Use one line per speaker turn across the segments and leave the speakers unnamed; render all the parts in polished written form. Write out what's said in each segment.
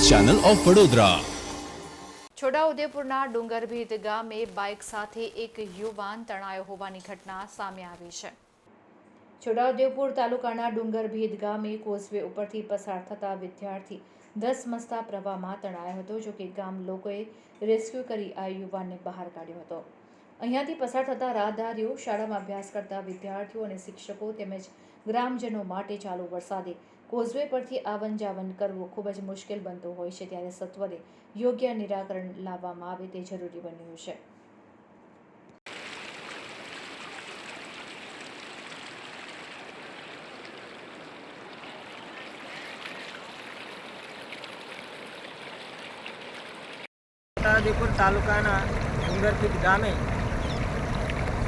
Channel of Vadodara.
છોટાઉદેપુરના ડુંગરભીદ ગામે bike સાથે એક યુવાન તણાયો હોવાની ઘટના સામે આવી છે। છોટાઉદેપુર તાલુકાના ડુંગરભીદ ગામે કોઝવે ઉપરથી પસાર થતા વિદ્યાર્થી ધસમસતા પ્રવાહમાં તણાયો હતો। જો કે ગામ લોકોએ રેસ્ક્યુ કરી આ યુવાનને બહાર કાઢ્યો હતો। અહીંયાથી પસાર થતા રાહદારીઓ, શાળામાં અભ્યાસ કરતા વિદ્યાર્થીઓ અને શિક્ષકો તેમજ ગ્રામજનો માટે ચાલુ વરસાદે કોઝવે પરથી આવન જાવન કરવું ખૂબ જ મુશ્કેલ બનતું હોય છે, ત્યારે સત્વરે યોગ્ય નિરાકરણ લાવવામાં આવે તે જરૂરી બન્યું છે।
છોટાઉદેપુર તાલુકાના ડુંગરભીદ ગામે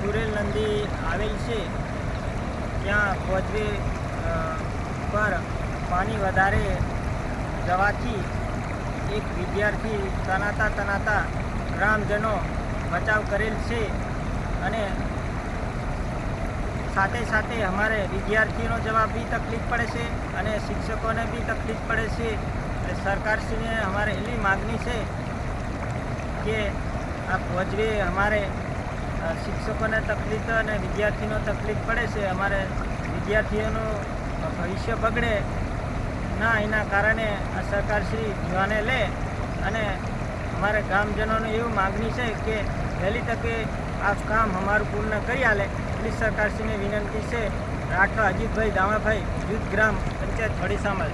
સુરેલ નદી આવેલ છે, ત્યાં કોઝવે પર પાણી વધારે જવાથી એક વિદ્યાર્થી તણાતા ગ્રામજનો બચાવ કરેલ છે અને સાથે સાથે અમારે વિદ્યાર્થીઓનો જવાબ બી તકલીફ પડે છે અને શિક્ષકોને બી તકલીફ પડે છે। એટલે સરકારશ્રીને અમારે એટલી માગણી છે કે આ કોઝવે અમારે શિક્ષકોને તકલીફ અને વિદ્યાર્થીનો તકલીફ પડે છે, અમારે વિદ્યાર્થીઓનું ભવિષ્ય બગડે ના, એના કારણે આ સરકારશ્રી ધ્યાને લે અને અમારે ગ્રામજનોને એવું માગણી છે કે વહેલી તકે આ કામ અમારું પૂર્ણ કરી આલે એટલી સરકારશ્રીને વિનંતી છે। રાઠવા અજીતભાઈ દામાભાઈ, જૂથ ગ્રામ પંચાયત વડી સામલ।